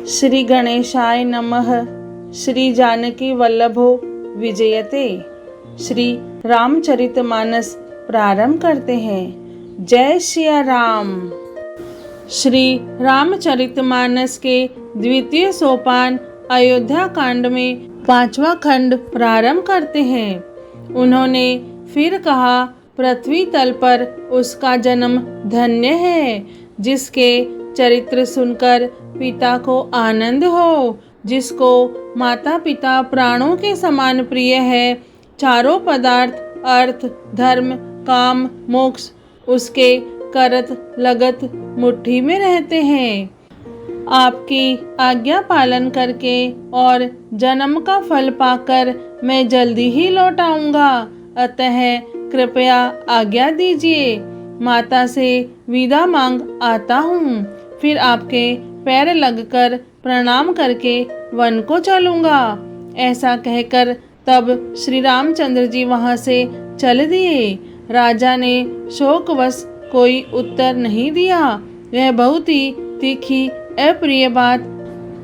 श्री गणेशाय नमः। श्री जानकी वल्लभो विजयते। श्री रामचरितमानस प्रारंभ करते हैं। जय सिया राम। श्री रामचरितमानस के द्वितीय सोपान अयोध्या कांड में 5वां खंड प्रारंभ करते हैं। उन्होंने फिर कहा, पृथ्वी तल पर उसका जन्म धन्य है, जिसके चरित्र सुनकर पिता को आनंद हो, जिसको माता पिता प्राणों के समान प्रिय है। चारों पदार्थ अर्थ धर्म काम मोक्ष उसके करत लगत मुट्ठी में रहते हैं। आपकी आज्ञा पालन करके और जन्म का फल पाकर मैं जल्दी ही लौट आऊंगा, अतः कृपया आज्ञा दीजिए। माता से विदा मांग आता हूँ, फिर आपके पैर लगकर प्रणाम करके वन को चलूंगा। ऐसा कहकर तब श्री रामचंद्र जी वहां से चल दिए। राजा ने शोकवश कोई उत्तर नहीं दिया। वह बहुत ही तीखी अप्रिय बात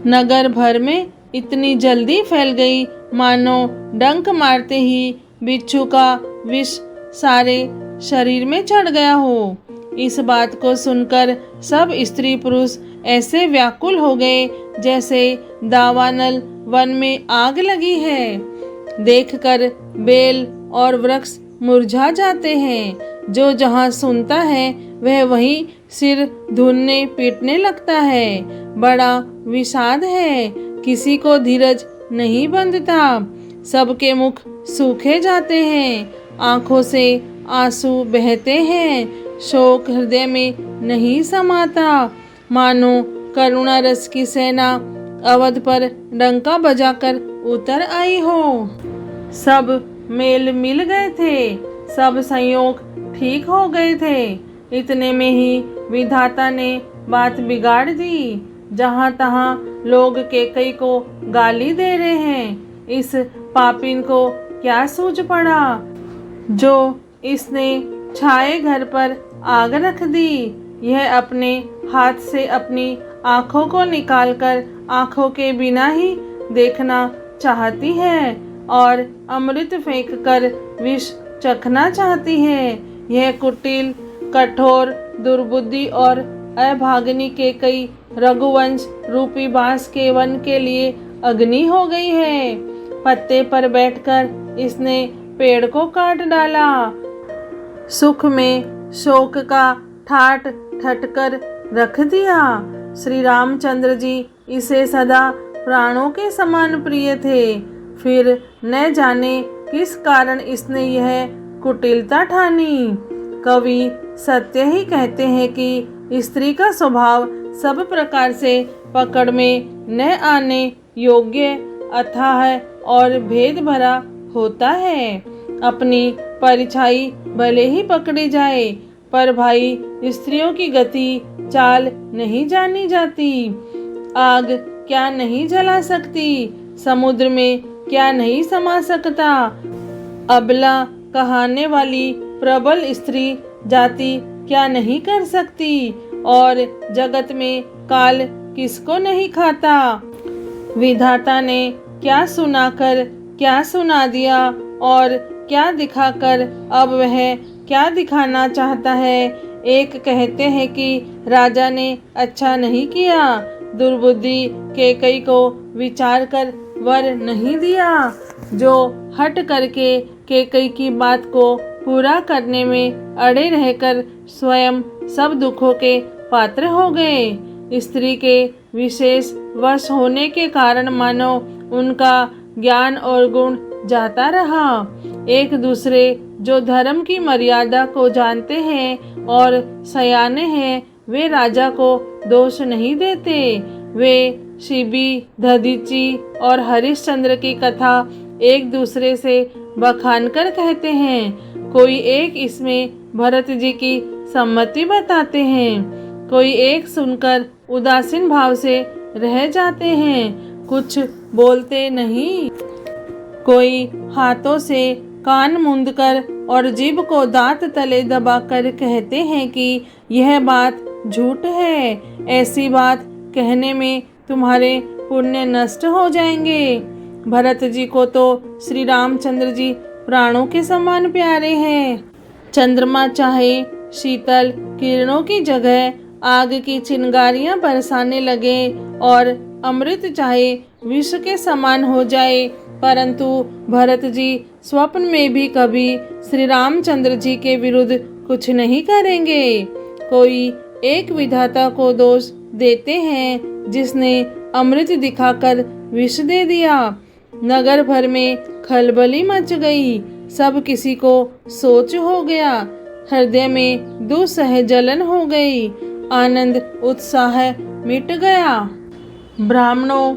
नगर भर में इतनी जल्दी फैल गई, मानो डंक मारते ही बिच्छू का विष सारे शरीर में चढ़ गया हो। इस बात को सुनकर सब स्त्री पुरुष ऐसे व्याकुल हो गए जैसे दावानल वन में आग लगी है। देखकर बेल और वृक्ष मुरझा जाते हैं। जो जहाँ सुनता है वह वहीं सिर धुनने पीटने लगता है। बड़ा विषाद है, किसी को धीरज नहीं बंधता। सबके मुख सूखे जाते हैं, आंखों से आंसू बहते हैं। शोक हृदय में नहीं समाता, मानो करुणा रस की सेना अवध पर डंका बजाकर उतर आई हो। सब मेल मिल गए थे, सब संयोग ठीक हो गए थे। इतने में ही विधाता ने बात बिगाड़ दी। जहाँ तहाँ लोग केकई को गाली दे रहे हैं। इस पापिन को क्या सूझ पड़ा जो इसने छाए घर पर आग रख दी। यह अपने हाथ से अपनी आँखों को निकालकर आँखों के बिना ही देखना चाहती है और अमृत फेंक कर विष चखना चाहती है। यह कुटिल कठोर दुर्बुद्धि और अभागिनी के कई रघुवंश रूपी बांस के वन के लिए अग्नि हो गई है। पत्ते पर बैठकर इसने पेड़ को काट डाला। सुख में शोक का ठाट ठटकर रख दिया। श्री रामचंद्र जी इसे सदा प्राणों के समान प्रिय थे। फिर न जाने किस कारण इसने यह कुटिलता ठानी। कवि सत्य ही कहते हैं कि स्त्री का स्वभाव सब प्रकार से पकड़ में न आने योग्य अथाह और भेद भरा होता है। अपनी परिछाई भले ही पकड़ी जाए, पर भाई स्त्रियों की गति चाल नहीं जानी जाती। आग क्या नहीं जला सकती, समुद्र में क्या नहीं समा सकता। अबला कहाने वाली प्रबल स्त्री जाति क्या नहीं कर सकती, और जगत में काल किसको नहीं खाता। विधाता ने क्या सुनाकर क्या सुना दिया और क्या दिखाकर अब वह क्या दिखाना चाहता है। एक कहते हैं कि राजा ने अच्छा नहीं किया, दुर्बुद्धि केकई को विचार कर वर नहीं दिया। जो हट करके केकई की बात को पूरा करने में अड़े रहकर स्वयं सब दुखों के पात्र हो गए। स्त्री के विशेष वश होने के कारण मानो उनका ज्ञान और गुण जाता रहा। एक दूसरे जो धर्म की मर्यादा को जानते हैं और सयाने हैं, वे राजा को दोष नहीं देते। वे शिबी दधीची और हरिश्चंद्र की कथा एक दूसरे से बखान कर कहते हैं। कोई एक इसमें भरत जी की सम्मति बताते हैं, कोई एक सुनकर उदासीन भाव से रह जाते हैं, कुछ बोलते नहीं। कोई हाथों से कान मूंदकर और जीभ को दांत तले दबाकर कहते हैं कि यह बात झूठ है। ऐसी बात कहने में तुम्हारे पुण्य नष्ट हो जाएंगे। भरत जी को तो श्री रामचंद्र जी प्राणों के समान प्यारे हैं। चंद्रमा चाहे शीतल किरणों की जगह आग की चिंगारियां बरसाने लगे और अमृत चाहे विष के समान हो जाए, परंतु भरत जी स्वप्न में भी कभी श्री रामचंद्र जी के विरुद्ध कुछ नहीं करेंगे। कोई एक विधाता को दोष देते हैं जिसने अमृत दिखाकर विष दे दिया। नगर भर में खलबली मच गई। सब किसी को सोच हो गया। हृदय में दुसह जलन हो गई। आनंद उत्साह मिट गया। ब्राह्मणों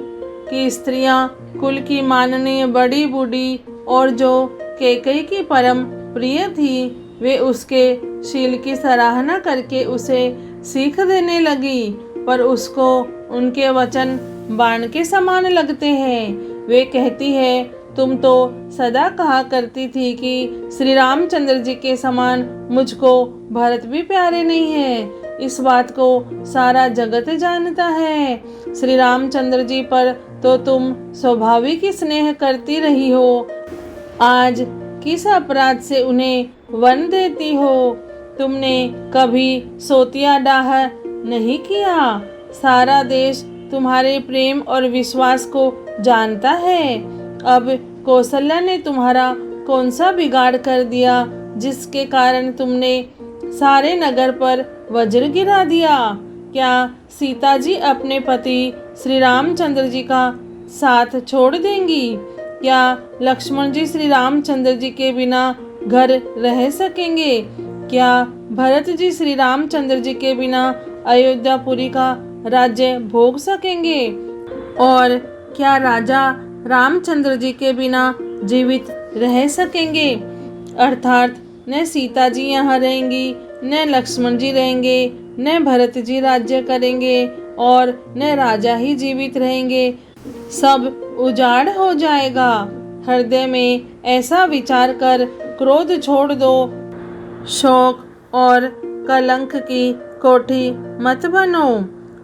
की स्त्रियां, कुल की माननीय बड़ी बूढ़ी और जो कैकेयी की परम प्रिय थी, वे उसके शील की सराहना करके उसे सीख देने लगी, पर उसको उनके वचन बाण के समान लगते हैं। वे कहती है, तुम तो सदा कहा करती थी कि श्री रामचंद्र जी के समान मुझको भरत भी प्यारे नहीं है। इस बात को सारा जगत जानता है। श्री रामचंद्र जी पर तो तुम स्वाभाविक स्नेह करती रही हो, आज किस अपराध से उन्हें वन देती हो? तुमने कभी सोतिया डाह नहीं किया। सारा देश तुम्हारे प्रेम और विश्वास को जानता है। अब कौशल्या ने तुम्हारा कौन सा बिगाड़ कर दिया जिसके कारण तुमने सारे नगर पर वज्र गिरा दिया? क्या सीता जी अपने पति श्री रामचंद्र जी का साथ छोड़ देंगी? क्या लक्ष्मण जी श्री रामचंद्र जी के बिना घर रह सकेंगे? क्या भरत जी श्री रामचंद्र जी के बिना अयोध्यापुरी का राज्य भोग सकेंगे? और क्या राजा रामचंद्र जी के बिना जीवित रह सकेंगे? अर्थात न सीता जी यहाँ रहेंगी, न लक्ष्मण जी रहेंगे, न भरत जी राज्य करेंगे और न राजा ही जीवित रहेंगे। सब उजाड़ हो जाएगा। हृदय में ऐसा विचार कर क्रोध छोड़ दो। शोक और कलंक की कोठी मत बनो।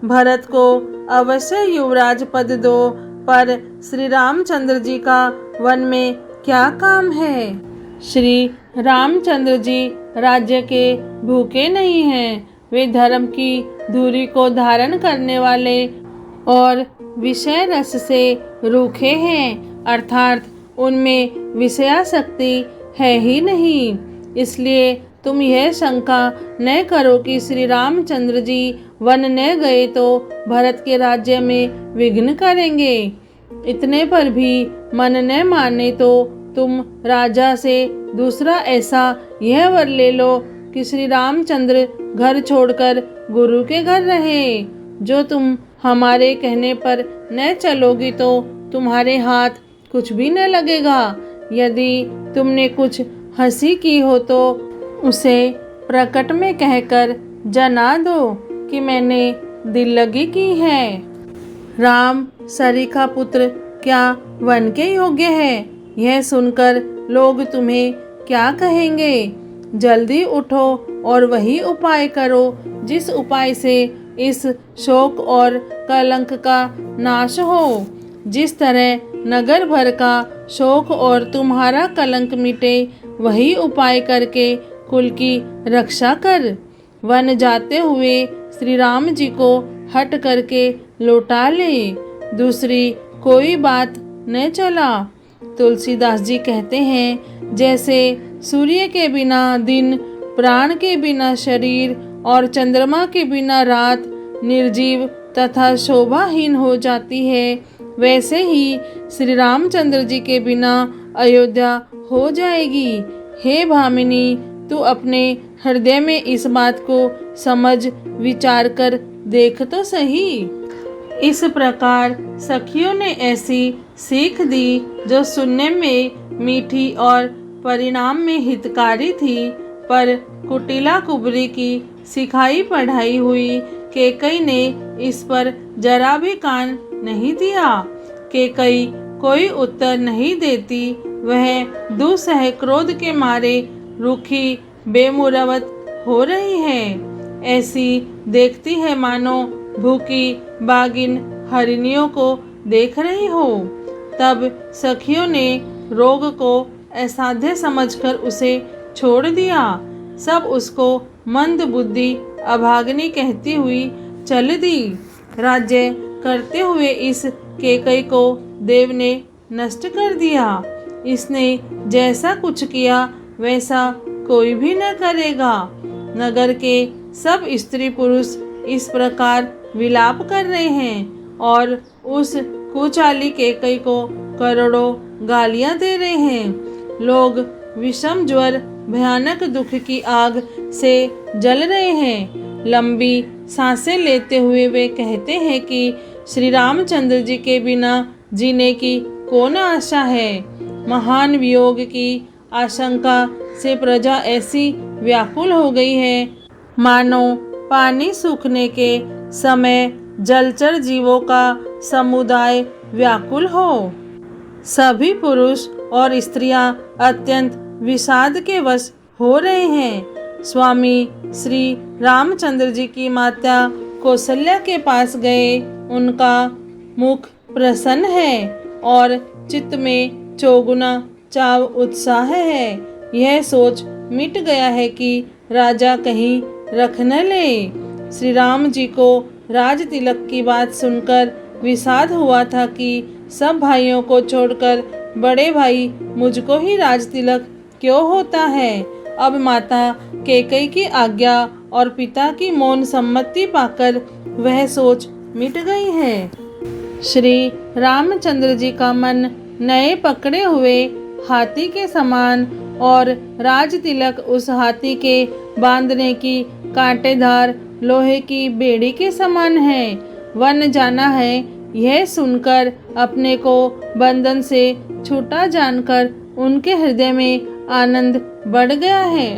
भरत को अवश्य युवराज पद दो, पर श्री रामचंद्र जी का वन में क्या काम है? श्री रामचंद्र जी राज्य के भूखे नहीं हैं। वे धर्म की धुरी को धारण करने वाले और विषय रस से रूखे हैं, अर्थात उनमें विषयासक्ति है ही नहीं। इसलिए तुम यह शंका न करो कि श्री रामचंद्र जी वन न गए तो भरत के राज्य में विघ्न करेंगे। इतने पर भी मन न माने तो तुम राजा से दूसरा ऐसा यह वर ले लो कि श्री रामचंद्र घर छोड़कर गुरु के घर रहे। जो तुम हमारे कहने पर न चलोगी तो तुम्हारे हाथ कुछ भी न लगेगा। यदि तुमने कुछ हंसी की हो तो उसे प्रकट में कहकर जना दो कि मैंने दिल लगी की है। राम सरीखा पुत्र क्या वन के योग्य है? यह सुनकर लोग तुम्हें क्या कहेंगे? जल्दी उठो और वही उपाय करो जिस उपाय से इस शोक और कलंक का नाश हो। जिस तरह नगर भर का शोक और तुम्हारा कलंक मिटे, वही उपाय करके कुल की रक्षा कर। वन जाते हुए श्री राम जी को हट करके लौटा ले। दूसरी कोई बात न चला। तुलसीदास जी कहते हैं, जैसे सूर्य के बिना दिन, प्राण के बिना शरीर और चंद्रमा के बिना रात निर्जीव तथा शोभाहीन हो जाती है, वैसे ही श्री रामचंद्र जी के बिना अयोध्या हो जाएगी। हे भामिनी, तू अपने हृदय में इस बात को समझ विचार कर देख तो सही। इस प्रकार सखियों ने ऐसी सीख दी जो सुनने में मीठी और परिणाम में हितकारी थी, पर कुटिला कुबरी की सिखाई पढ़ाई हुई कैकेयी ने इस पर जरा भी कान नहीं दिया। कैकेयी कोई उत्तर नहीं देती। वह दुसह क्रोध के मारे रूखी बेमुरवत हो रही है। ऐसी देखती है मानो भूखी बागिन हरिणियों को देख रही हो। तब सखियों ने रोग को असाध्य समझकर उसे छोड़ दिया। सब उसको मंद बुद्धि अभागिनी कहती हुई चल दी। राज्य करते हुए इस कैकई को देव ने नष्ट कर दिया। इसने जैसा कुछ किया वैसा कोई भी न करेगा। नगर के सब स्त्री पुरुष इस प्रकार विलाप कर रहे हैं और उस कुचाली कैकई को करोड़ों गालियां दे रहे हैं। लोग विषम ज्वर भयानक दुख की आग से जल रहे हैं। लंबी सांसें लेते हुए वे कहते हैं कि श्री रामचंद्र जी के बिना जीने की कौन आशा है। महान वियोग की आशंका से प्रजा ऐसी व्याकुल हो गई है मानो पानी सूखने के समय जलचर जीवों का समुदाय व्याकुल हो। सभी पुरुष और स्त्रियां अत्यंत विषाद के वश हो रहे हैं। स्वामी श्री रामचंद्र जी की माता कौशल्या के पास गए। उनका मुख प्रसन्न है और चित्त में चौगुना चाव उत्साह है। यह सोच मिट गया है कि राजा कहीं रख न ले। श्री राम जी को राज तिलक की बात सुनकर विषाद हुआ था कि सब भाइयों को छोड़कर बड़े भाई मुझको ही राज तिलक क्यों होता है। अब माता कैकई की आज्ञा और पिता की मौन सम्मति पाकर वह सोच मिट गई है। श्री रामचंद्र जी का मन नए पकड़े हुए हाथी के समान और राज तिलक उस हाथी के बांधने की कांटेदार लोहे की बेड़ी के समान है। वन जाना है यह सुनकर अपने को बंधन से छूटा जानकर उनके हृदय में आनंद बढ़ गया है।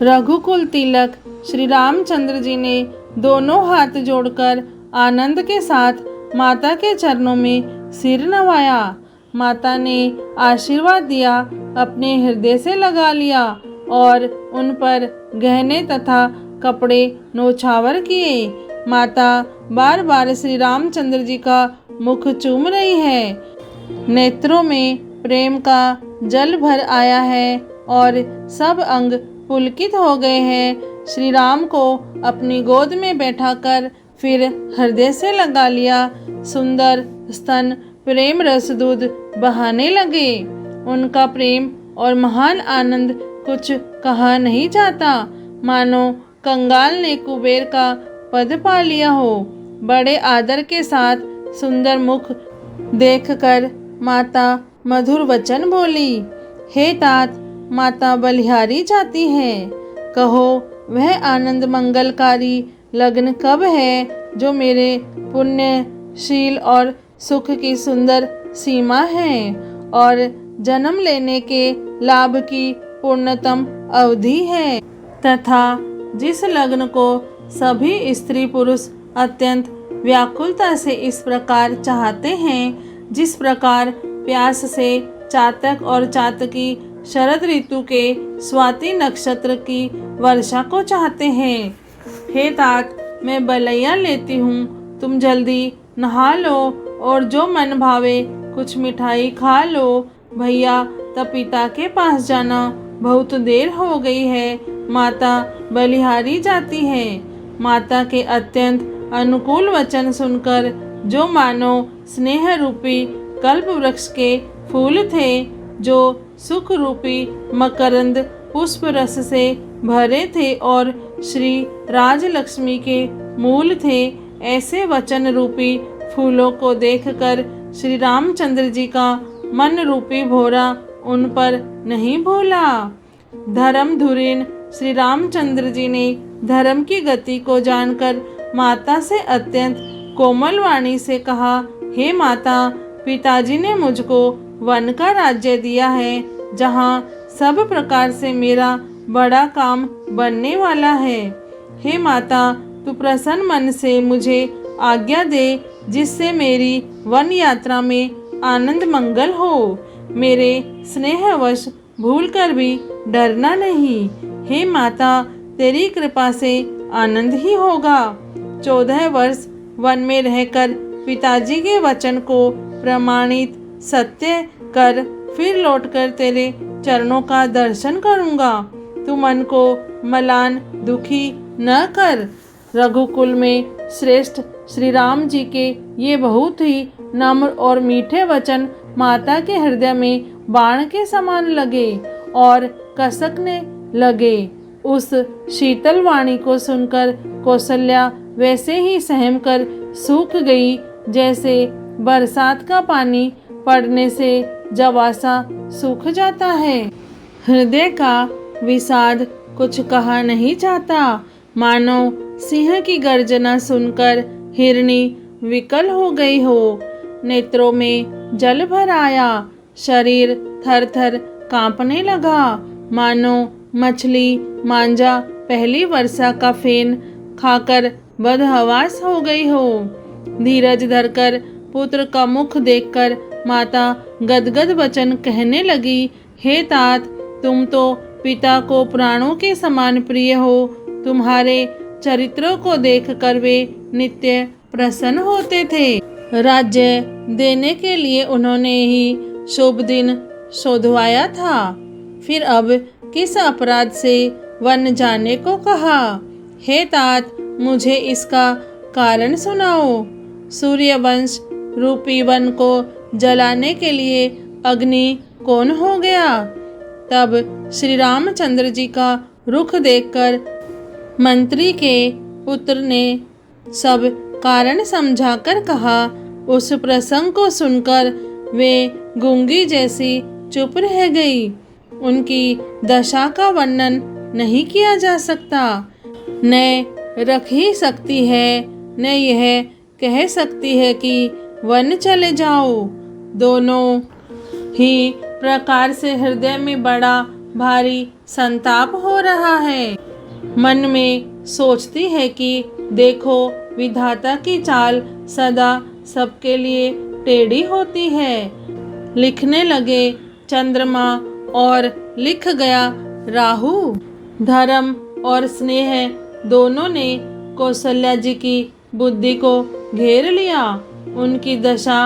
रघुकुल तिलक श्री रामचंद्र जी ने दोनों हाथ जोड़कर आनंद के साथ माता के चरणों में सिर नवाया। माता ने आशीर्वाद दिया, अपने हृदय से लगा लिया और उन पर गहने तथा कपड़े नौछावर किए। माता बार बार श्री रामचंद्र जी का मुख चूम रही है। नेत्रों में प्रेम का जल भर आया है और सब अंग पुलकित हो गए हैं। श्री राम को अपनी गोद में बैठाकर फिर हृदय से लगा लिया। सुंदर स्तन प्रेम रस दूध बहाने लगे। उनका प्रेम और महान आनंद कुछ कहा नहीं जाता, मानो कंगाल ने कुबेर का पद पा लिया हो। बड़े आदर के साथ सुंदर मुख देखकर माता मधुर वचन बोली, हे तात, माता बलिहारी जाती है। कहो वह आनंद मंगलकारी लग्न कब है जो मेरे पुण्यशील और सुख की सुंदर सीमा है और जन्म लेने के लाभ की पूर्णतम अवधि है, तथा जिस लग्न को सभी स्त्री पुरुष अत्यंत व्याकुलता से इस प्रकार चाहते हैं जिस प्रकार प्यास से चातक और चातकी शरद ऋतु के स्वाति नक्षत्र की वर्षा को चाहते हैं। हे तात, मैं बलैया लेती हूँ, तुम जल्दी नहा लो और जो मन भावे कुछ मिठाई खा लो। भैया तब पिता के पास जाना, बहुत देर हो गई है, माता बलिहारी जाती है। माता के अत्यंत अनुकूल वचन सुनकर जो मानो स्नेह रूपी कल्प वृक्ष के फूल थे, जो सुख रूपी मकरंद पुष्प रस से भरे थे और श्री राजलक्ष्मी के मूल थे, ऐसे वचन रूपी फूलों को देखकर श्री रामचंद्र जी का मन रूपी भोरा उन पर नहीं भूला। धर्म धुरीन श्री रामचंद्र जी ने धर्म की गति को जानकर माता से अत्यंत कोमल वाणी से कहा, हे माता, पिताजी ने मुझको वन का राज्य दिया है जहाँ सब प्रकार से मेरा बड़ा काम बनने वाला है। हे माता, तू प्रसन्न मन से मुझे आज्ञा दे जिससे मेरी वन यात्रा में आनंद मंगल हो। मेरे स्नेहवश भूल कर भी डरना नहीं। हे माता, तेरी कृपा से आनंद ही होगा। 14 वर्ष वन में रहकर पिताजी के वचन को प्रमाणित सत्य कर फिर लौटकर तेरे चरणों का दर्शन करूंगा। तू मन को मलान दुखी न कर। रघुकुल में श्रेष्ठ श्री राम जी के ये बहुत ही नम्र और मीठे वचन माता के हृदय में बाण के समान लगे और कसकने लगे। उस शीतल वाणी को सुनकर कौशल्या वैसे ही सहम कर सूख गई जैसे बरसात का पानी पड़ने से जवासा सूख जाता है। हृदय का विषाद कुछ कहा नहीं जाता। मानो सिंह की गर्जना सुनकर हिरनी विकल हो गई हो। नेत्रों में जल भर आया, शरीर थर थर कांपने लगा, मानो मछली मांझा पहली वर्षा का फेन खाकर बदहवास हो गई हो। धीरज धरकर पुत्र का मुख देखकर माता गदगद वचन कहने लगी, हे तात, तुम तो पिता को प्राणों के समान प्रिय हो। तुम्हारे चरित्रों को देखकर वे नित्य प्रसन्न होते थे। राज्य देने के लिए उन्होंने ही शुभ दिन शोधवाया था। फिर अब किस अपराध से वन जाने को कहा? हे तात, मुझे इसका कारण सुनाओ। सूर्यवंश रूपी वन को जलाने के लिए अग्नि कौन हो गया? तब श्री रामचंद्र जी का रुख देखकर मंत्री के पुत्र ने सब कारण समझाकर कहा। उस प्रसंग को सुनकर वे गूंगी जैसी चुप रह गई। उनकी दशा का वर्णन नहीं किया जा सकता। न रख ही सकती है, न यह कह सकती है कि वन चले जाओ। दोनों ही प्रकार से हृदय में बड़ा भारी संताप हो रहा है। मन में सोचती है कि देखो, विधाता की चाल सदा सबके लिए टेढ़ी होती है। लिखने लगे चंद्रमा और लिख गया राहु। धर्म और स्नेह दोनों ने कौशल्या जी की बुद्धि को घेर लिया। उनकी दशा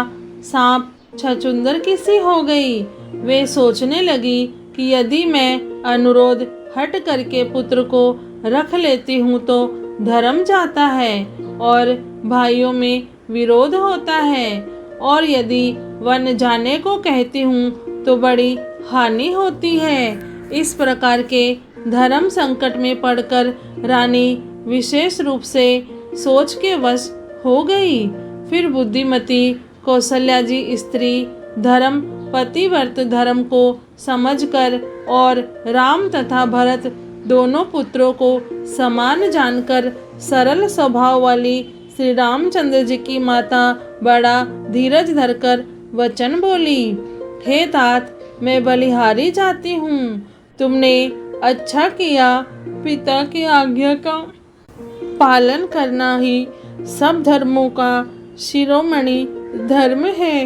सांप छछूंदर की सी हो गई। वे सोचने लगी कि यदि मैं अनुरोध हट करके पुत्र को रख लेती हूँ तो धर्म जाता है और भाइयों में विरोध होता है, और यदि वन जाने को कहती हूँ तो बड़ी हानि होती है। इस प्रकार के धर्म संकट में पड़कर रानी विशेष रूप से सोच के वश हो गई। फिर बुद्धिमती कौशल्या जी स्त्री धर्म पतिव्रत धर्म को समझकर और राम तथा भरत दोनों पुत्रों को समान जानकर सरल स्वभाव वाली श्री रामचंद्र जी की माता बड़ा धीरज धरकर वचन बोली, हे तात, मैं बलिहारी जाती हूँ। तुमने अच्छा किया। पिता की आज्ञा का पालन करना ही सब धर्मों का शिरोमणि धर्म है।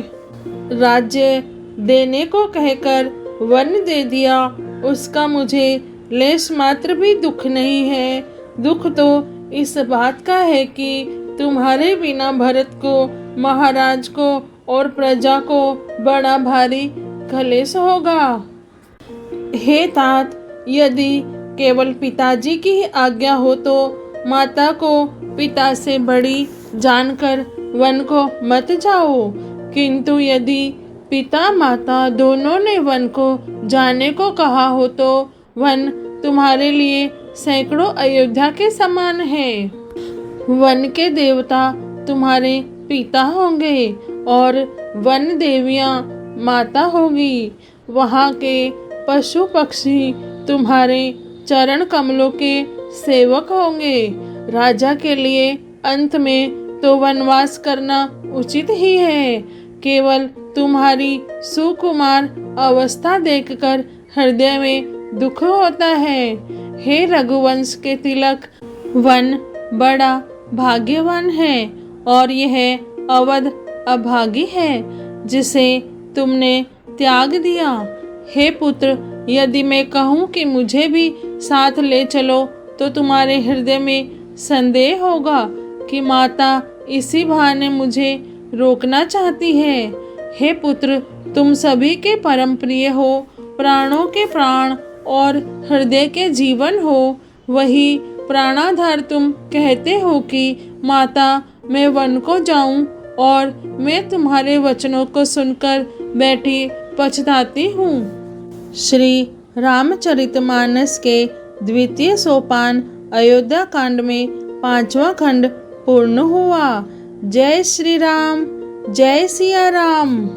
राज्य देने को कहकर वन दे दिया, उसका मुझे लेश मात्र भी दुख नहीं है। दुख तो इस बात का है कि तुम्हारे बिना भरत को, महाराज को और प्रजा को बड़ा भारी कलेश होगा। हे तात, यदि केवल पिताजी की ही आज्ञा हो तो माता को पिता से बड़ी जानकर वन को मत जाओ, किंतु यदि पिता माता दोनों ने वन को जाने को कहा हो तो वन तुम्हारे लिए सैकड़ों अयोध्या के समान है। वन के देवता तुम्हारे पिता होंगे और वन देवियां माता होगी। वहाँ के पशु पक्षी तुम्हारे चरण कमलों के सेवक होंगे। राजा के लिए अंत में तो वनवास करना उचित ही है। केवल तुम्हारी सुकुमार अवस्था देखकर हृदय में दुख होता है। हे रघुवंश के तिलक, वन बड़ा भाग्यवान है और यह अवध अभागी है जिसे तुमने त्याग दिया। हे पुत्र, यदि मैं कहूँ कि मुझे भी साथ ले चलो तो तुम्हारे हृदय में संदेह होगा कि माता इसी बहाने मुझे रोकना चाहती है। हे पुत्र, तुम सभी के परम प्रिय हो, प्राणों के प्राण और हृदय के जीवन हो। वही प्राणाधार तुम कहते हो कि माता, मैं वन को जाऊं और मैं तुम्हारे वचनों को सुनकर बैठी पछताती हूँ। श्री रामचरितमानस के द्वितीय सोपान अयोध्या कांड में 5वां खंड पूर्ण हुआ। जय श्री राम, जय सिया राम।